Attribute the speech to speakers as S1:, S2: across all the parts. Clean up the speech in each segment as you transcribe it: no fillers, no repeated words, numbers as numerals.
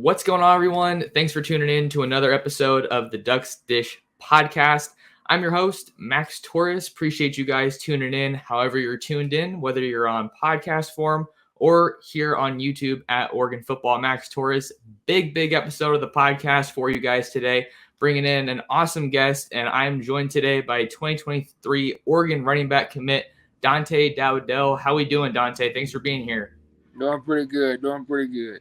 S1: What's going on, everyone? Thanks for tuning in to another episode of the Ducks Dish podcast. I'm your host, Max Torres. Appreciate you guys tuning in, however you're tuned in, whether you're on podcast form or here on YouTube at Oregon Football. Max Torres, big episode of the podcast for you guys today, bringing in an awesome guest, and I'm joined today by 2023 Oregon running back commit, Dante Dowdell. How we doing, Dante? Thanks for being here.
S2: Doing pretty good.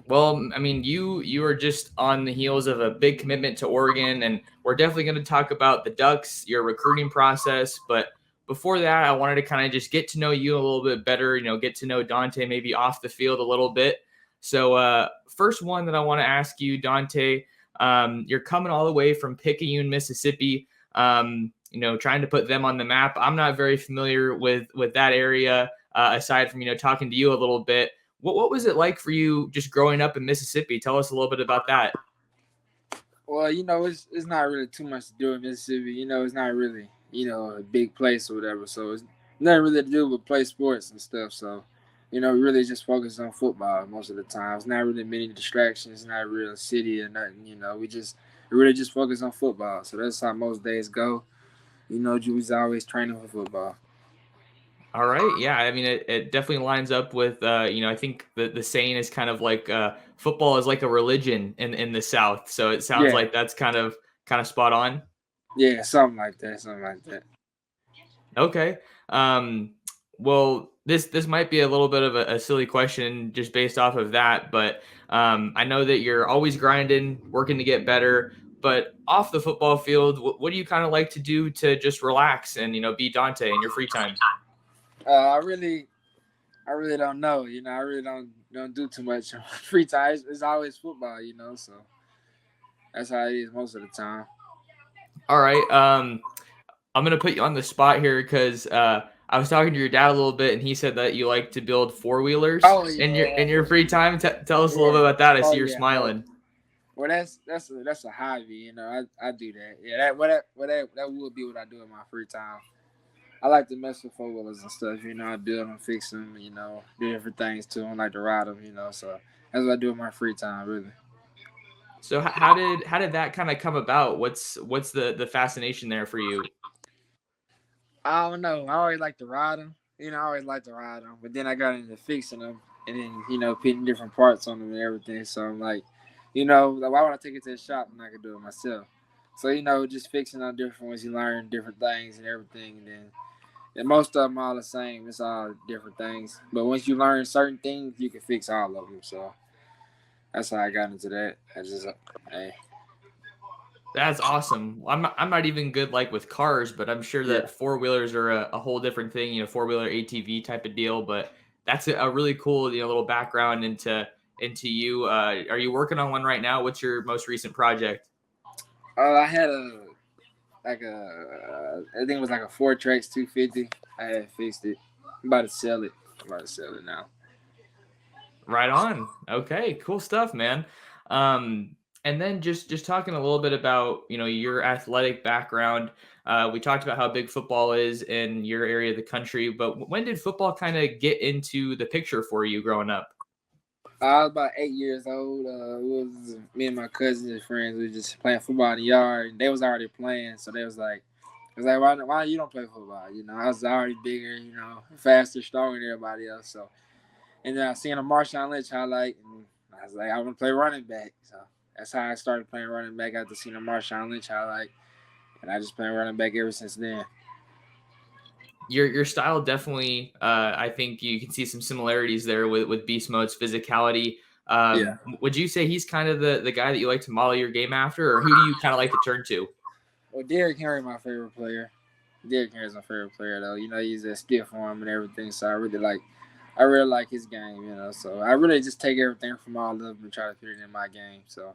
S1: Well, I mean, you are just on the heels of a big commitment to Oregon, and we're definitely going to talk about the Ducks, your recruiting process. But before that, I wanted to kind of just get to know you a little bit better, get to know Dante maybe off the field a little bit. So first one that I want to ask you, Dante, you're coming all the way from Picayune, Mississippi, trying to put them on the map. I'm not very familiar with that area, aside from, talking to you a little bit. What was it like for you just growing up in Mississippi? Tell us a little bit about that.
S2: Well, it's not really too much to do in Mississippi. It's not really, a big place or whatever. So it's nothing really to do with play sports and stuff. So, we really just focus on football most of the time. It's not really many distractions. It's not really a city or nothing. We really just focus on football. So that's how most days go. Drew's always training for football.
S1: All right. Yeah. I mean, it definitely lines up with, I think the saying is kind of like football is like a religion in the South. So it sounds like that's kind of spot on.
S2: Yeah, something like that.
S1: Okay. Well, this might be a little bit of a silly question just based off of that, but I know that you're always grinding, working to get better. But off the football field, what do you kind of like to do to just relax and, be Dante in your free time?
S2: I really don't know. I really don't do too much free time. It's always football, so that's how it is most of the time.
S1: All right. I'm gonna put you on the spot here because I was talking to your dad a little bit, and he said that you like to build four-wheelers in your free time. Tell us a little bit about that. I see you're smiling.
S2: Well, that's a hobby. I do that. Yeah, that would be what I do in my free time. I like to mess with four-wheelers and stuff, I build them, fix them, do different things to them. I like to ride them, so that's what I do in my free time, really.
S1: So how did that kind of come about? What's the fascination there for you?
S2: I don't know. I always like to ride them, but then I got into fixing them and then, putting different parts on them and everything. So I'm like, why would I take it to the shop when I could do it myself? So, just fixing on different ones, you learn different things and everything, and most of them all the same. It's all different things. But once you learn certain things, you can fix all of them. So that's how I got into that.
S1: That's awesome. I'm not even good with cars, but I'm sure that four-wheelers are a whole different thing, four-wheeler ATV type of deal. But that's a really cool, little background into you. Are you working on one right now? What's your most recent project?
S2: I had I think it was like a 4Trax 250. I had fixed it. I'm about to sell it now.
S1: Right on. Okay, cool stuff, man. And then just talking a little bit about, your athletic background. We talked about how big football is in your area of the country, but when did football kind of get into the picture for you growing up?
S2: I was about 8 years old. It was me and my cousins and friends. We were just playing football in the yard. And they was already playing, so they was like, why you don't play football? I was already bigger, faster, stronger than everybody else. So, and then I seen a Marshawn Lynch highlight, and I was like, I want to play running back. So that's how I started playing running back after seeing a Marshawn Lynch highlight, and I just played running back ever since then.
S1: Your style definitely, I think you can see some similarities there with Beast Mode's physicality. Would you say he's kind of the guy that you like to model your game after, or who do you kind of like to turn to?
S2: Well, Derrick Henry, my favorite player. Derrick Henry's my favorite player, though. He's a stiff arm and everything, so I really like his game, So I really just take everything from all of them and try to fit it in my game, so.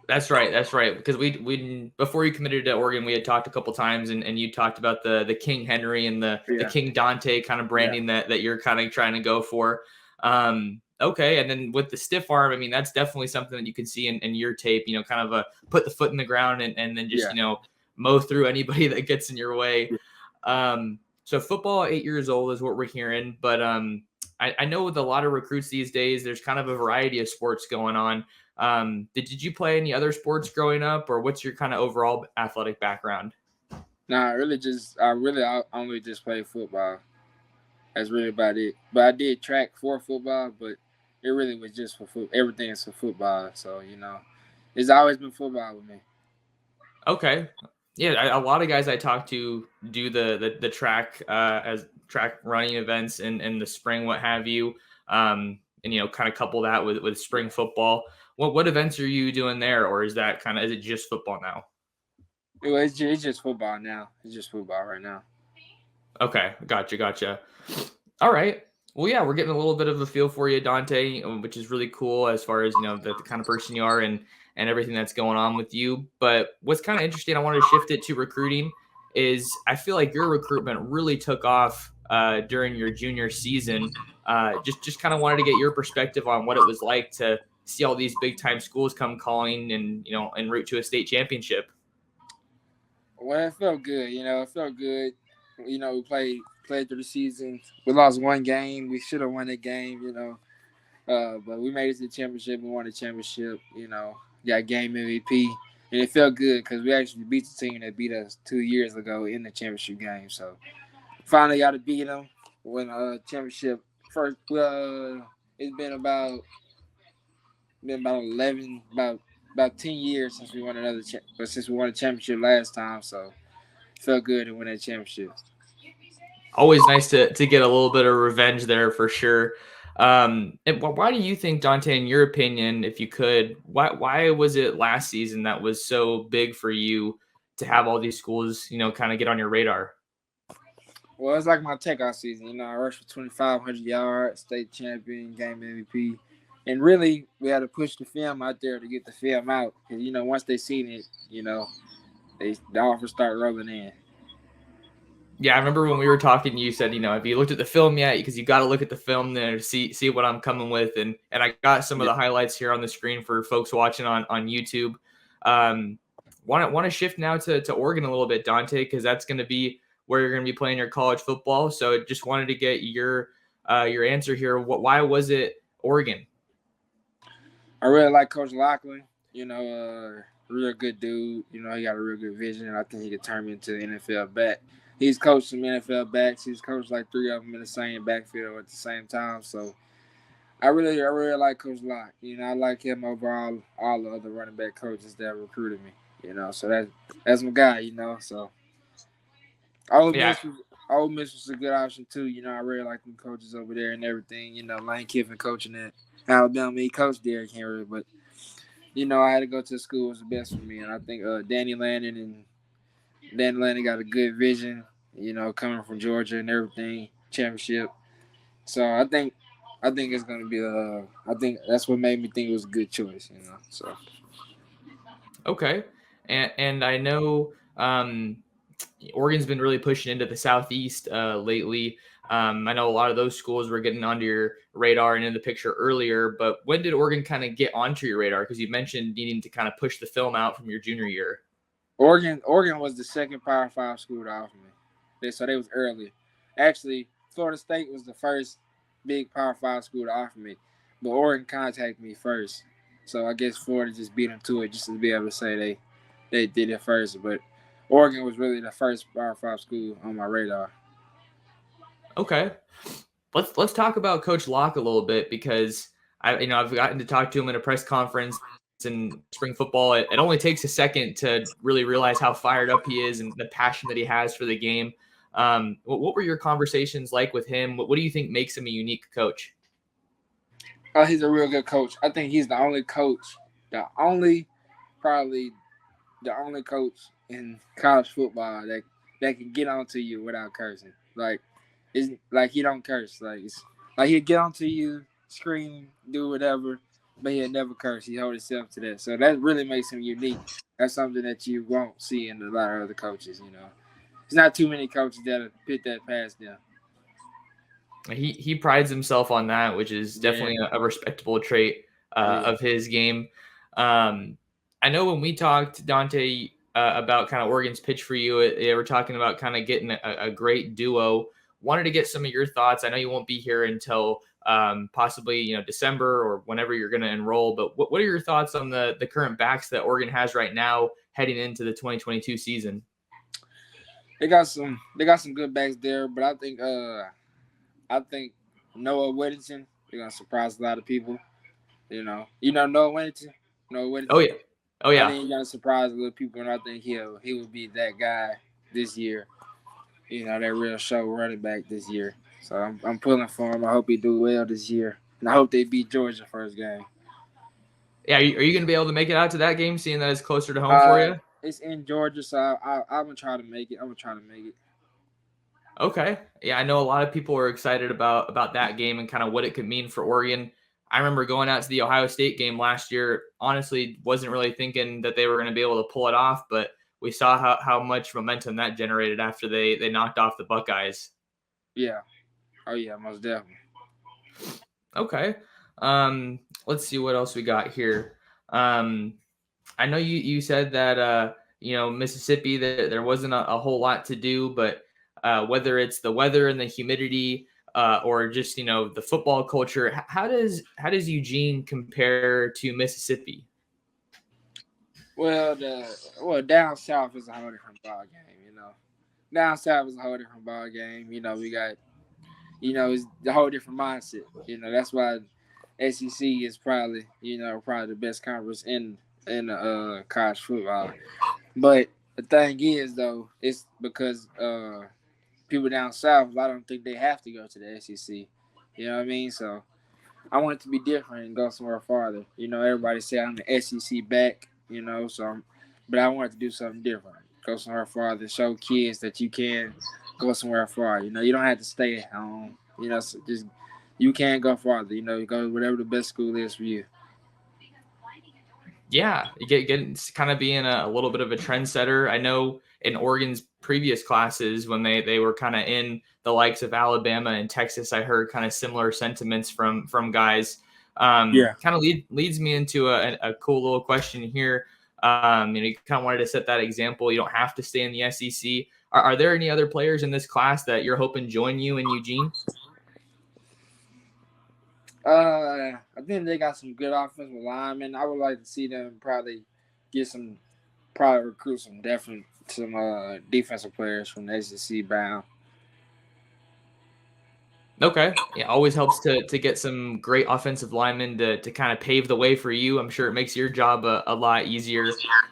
S1: That's right. Because we before you committed to Oregon, we had talked a couple times, and you talked about the King Henry and the King Dante kind of branding that you're kind of trying to go for. Okay, and then with the stiff arm, I mean, that's definitely something that you can see in your tape. Kind of put the foot in the ground and then just mow through anybody that gets in your way. So football, 8 years old is what we're hearing, but I know with a lot of recruits these days, there's kind of a variety of sports going on. Did you play any other sports growing up, or what's your kind of overall athletic background?
S2: Nah, I only just played football. That's really about it. But I did track for football, but it really was just for foot. Everything is for football. So it's always been football with me.
S1: Okay. Yeah, a lot of guys I talk to do the track as track running events in the spring, what have you, and kind of couple that with spring football. What events are you doing there, or is it just football now?
S2: It's just football now. It's just football right now.
S1: Okay, gotcha. All right. Well, yeah, we're getting a little bit of a feel for you, Dante, which is really cool as far as the kind of person you are and everything that's going on with you. But what's kind of interesting, I wanted to shift it to recruiting. Is I feel like your recruitment really took off during your junior season. Just kind of wanted to get your perspective on what it was like to see all these big time schools come calling and en route to a state championship.
S2: Well, it felt good. It felt good. We played through the season. We lost one game. We should have won that game. But we made it to the championship. We won the championship. Got game MVP, and it felt good because we actually beat the team that beat us 2 years ago in the championship game. So finally got to beat them. Win a championship first. It's been about 10 years since we won but since we won a championship last time. So it felt good to win that championship.
S1: Always nice to get a little bit of revenge there for sure. And why do you think, Dante, in your opinion, if you could, why was it last season that was so big for you to have all these schools, kind of get on your radar?
S2: Well, it's like my takeoff season. I rushed for 2,500 yards, state champion, game MVP. And really, we had to push the film out there to get the film out. Because, once they seen it, the offers start rolling in.
S1: Yeah, I remember when we were talking, you said, if you looked at the film yet, because you got to look at the film there to see what I'm coming with. And I got some of the highlights here on the screen for folks watching on YouTube. Want to shift now to Oregon a little bit, Dante, because that's going to be where you're going to be playing your college football. So just wanted to get your answer here. Why was it Oregon?
S2: I really like Coach Locklyn. Real good dude. He got a real good vision. I think he could turn me into an NFL back. He's coached some NFL backs. He's coached like 3 of them in the same backfield at the same time. So I really like Coach Lock. I like him over all the other running back coaches that recruited me. So that's my guy. So Ole Miss was a good option too. I really like them coaches over there and everything. Lane Kiffin coaching at Alabama. He coached Derrick Henry, but I had to go to the school was the best for me, and I think Danny Landon got a good vision. Coming from Georgia and everything, championship. So I think it's gonna be I think that's what made me think it was a good choice. So.
S1: Okay, and I know Oregon's been really pushing into the Southeast lately. I know a lot of those schools were getting onto your radar and in the picture earlier, but when did Oregon kind of get onto your radar? Because you mentioned needing to kind of push the film out from your junior year.
S2: Oregon was the second Power 5 school to offer me. So they was early. Actually, Florida State was the first big Power 5 school to offer me, but Oregon contacted me first. So I guess Florida just beat them to it just to be able to say they did it first. But Oregon was really the first Power 5 school on my radar.
S1: Okay, let's talk about Coach Locke a little bit because I've gotten to talk to him in a press conference in spring football. It only takes a second to really realize how fired up he is and the passion that he has for the game. What were your conversations like with him? What do you think makes him a unique coach?
S2: He's a real good coach. I think he's the only coach, probably the only coach in college football that can get onto you without cursing. It's like he don't curse. It's like he'll get onto you, scream, do whatever, but he'll never curse. He hold himself to that. So that really makes him unique. That's something that you won't see in a lot of other coaches. There's not too many coaches that'll put that past them.
S1: He prides himself on that, which is definitely a respectable trait of his game. I know when we talked, Dante, about kind of Oregon's pitch for you, they were talking about kind of getting a great duo. wanted to get some of your thoughts. I know you won't be here until possibly December or whenever you're going to enroll, but what are your thoughts on the current backs that Oregon has right now heading into the 2022 season?
S2: They got some good backs there, but I think Noah Whittington, they're gonna surprise a lot of people. Noah Whittington.
S1: Oh yeah, oh
S2: I
S1: yeah.
S2: think he's gonna surprise a little people, and I think he will be that guy this year. That real show running back this year. So I'm pulling for him. I hope he do well this year, and I hope they beat Georgia first game.
S1: Yeah, are you going to be able to make it out to that game, seeing that it's closer to home for you?
S2: It's in Georgia, so I'm gonna try to make it.
S1: Okay. Yeah, I know a lot of people are excited about that game and kind of what it could mean for Oregon. I remember going out to the Ohio State game last year. Honestly, wasn't really thinking that they were going to be able to pull it off, but we saw how much momentum that generated after they knocked off the Buckeyes.
S2: Yeah. Oh yeah, most definitely.
S1: Okay. Let's see what else we got here. I know you said that Mississippi there wasn't a whole lot to do, but whether it's the weather and the humidity or just the football culture, how does Eugene compare to Mississippi?
S2: Well, down south is a whole different ball game. Down south is a whole different ball game. We got, it's a whole different mindset. That's why SEC is probably the best conference in college football. But the thing is, though, it's because people down south, I don't think they have to go to the SEC. You know what I mean? So I want it to be different and go somewhere farther. Everybody say I'm the SEC back. But I wanted to do something different. Go somewhere farther. Show kids that you can go somewhere far. You don't have to stay at home. So just you can go farther. You go whatever the best school is for you.
S1: Yeah, you get kind of being a little bit of a trendsetter. I know in Oregon's previous classes when they were kind of in the likes of Alabama and Texas, I heard kind of similar sentiments from guys. Kind of leads me into a cool little question here. You kind of wanted to set that example. You don't have to stay in the SEC. Are there any other players in this class that you're hoping join you in Eugene?
S2: I think they got some good offensive linemen. I would like to see them probably recruit some defensive players from the SEC bound.
S1: Okay. Yeah, always helps to get some great offensive linemen to kind of pave the way for you. I'm sure it makes your job a lot easier.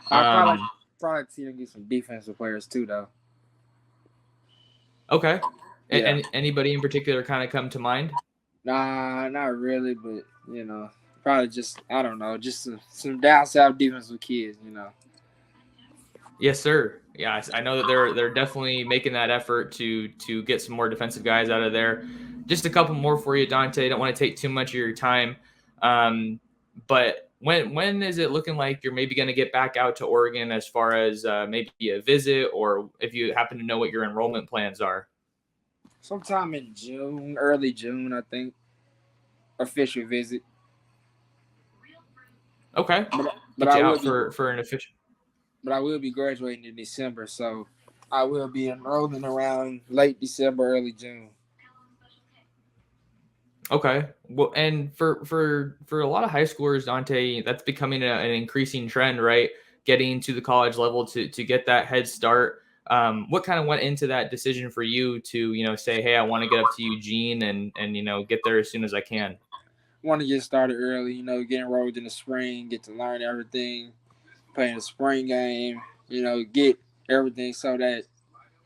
S2: I probably see them get some defensive players too, though.
S1: Okay.
S2: Yeah.
S1: And anybody in particular kind of come to mind?
S2: Nah, not really, but probably just I don't know, just some down south defensive kids,
S1: Yes, sir. Yeah, I know that they're definitely making that effort to get some more defensive guys out of there. Just a couple more for you, Dante. Don't want to take too much of your time. But when is it looking like you're maybe going to get back out to Oregon as far as maybe a visit, or if you happen to know what your enrollment plans are?
S2: Sometime in June, early June, I think. Official visit.
S1: Okay.
S2: But
S1: get you out for an official.
S2: But I will be graduating in December, so I will be enrolling around late December, early June.
S1: Okay. Well, and for a lot of high schoolers, Dante, that's becoming an increasing trend, right? Getting to the college level to get that head start. What kind of went into that decision for you to, say, hey, I want to get up to Eugene and get there as soon as I can?
S2: I want to get started early, get enrolled in the spring, get to learn everything, play in the spring game, get everything so that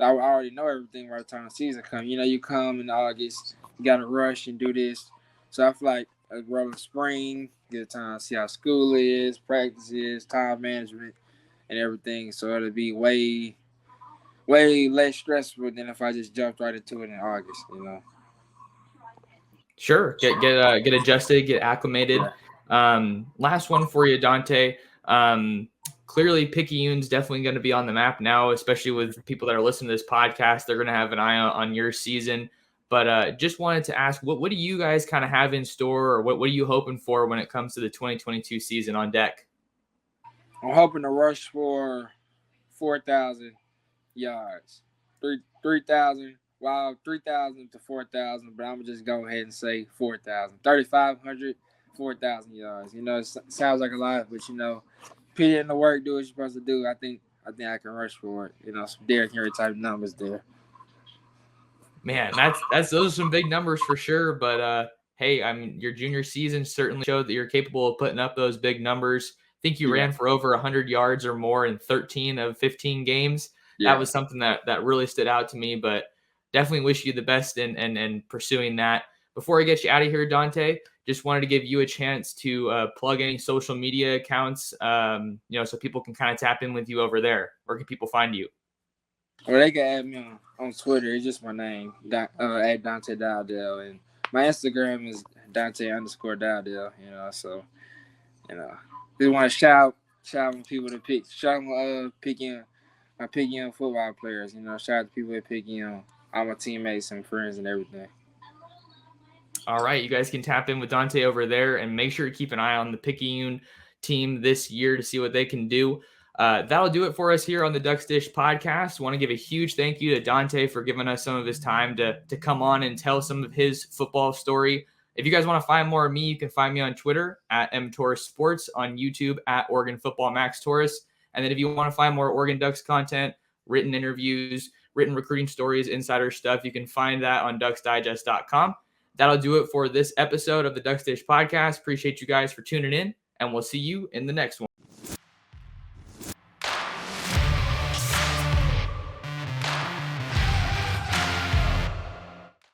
S2: I already know everything by the time the season comes. You come in August, you got to rush and do this. So I feel like a rolling spring, get a time to see how school is, practices, time management, and everything. So it'll be way less stressful than if I just jumped right into it in August,
S1: Sure. Get adjusted, get acclimated. Yeah. Last one for you, Dante. Clearly Picayune's definitely going to be on the map now, especially with people that are listening to this podcast. They're going to have an eye on your season. But just wanted to ask, what do you guys kind of have in store, or what are you hoping for when it comes to the 2022 season on deck?
S2: I'm hoping to rush for 4,000 yards, 3,000 Well, 3,000 to 4,000, but I'm gonna just go ahead and say 4,000. 3,500, 4,000 yards. You know, it sounds like a lot, but you know, put in the work, do what you're supposed to do. I think I can rush for it. You know, some Derrick Henry type numbers there.
S1: Man, that's those are some big numbers for sure. But hey, I mean, your junior season certainly showed that you're capable of putting up those big numbers. I think you ran for over 100 yards or more in 13 of 15 games.
S2: Yeah.
S1: That was something that really stood out to me. But definitely wish you the best in pursuing that. Before I get you out of here, Dante, just wanted to give you a chance to plug any social media accounts, so people can kind of tap in with you over there. Where can people find you?
S2: Well, they can add me on Twitter. It's just my name, at Dante Dowdell, and my Instagram is Dante_Dowdell. You know, so just want to shout out people to pick, shout out picking football players. You know, shout out to people that pick all my teammates and friends and everything.
S1: All right, you guys can tap in with Dante over there, and make sure to keep an eye on the Picayune team this year to see what they can do. That'll do it for us here on the Ducks Dish podcast. Want to give a huge thank you to Dante for giving us some of his time to come on and tell some of his football story. If you guys want to find more of me, you can find me on Twitter at mtorresports, on YouTube at Oregon Football Max Torres. And then if you want to find more Oregon Ducks content, written interviews, written recruiting stories, insider stuff, you can find that on ducksdigest.com. That'll do it for this episode of the Ducks Dish podcast. Appreciate you guys for tuning in, and we'll see you in the next one.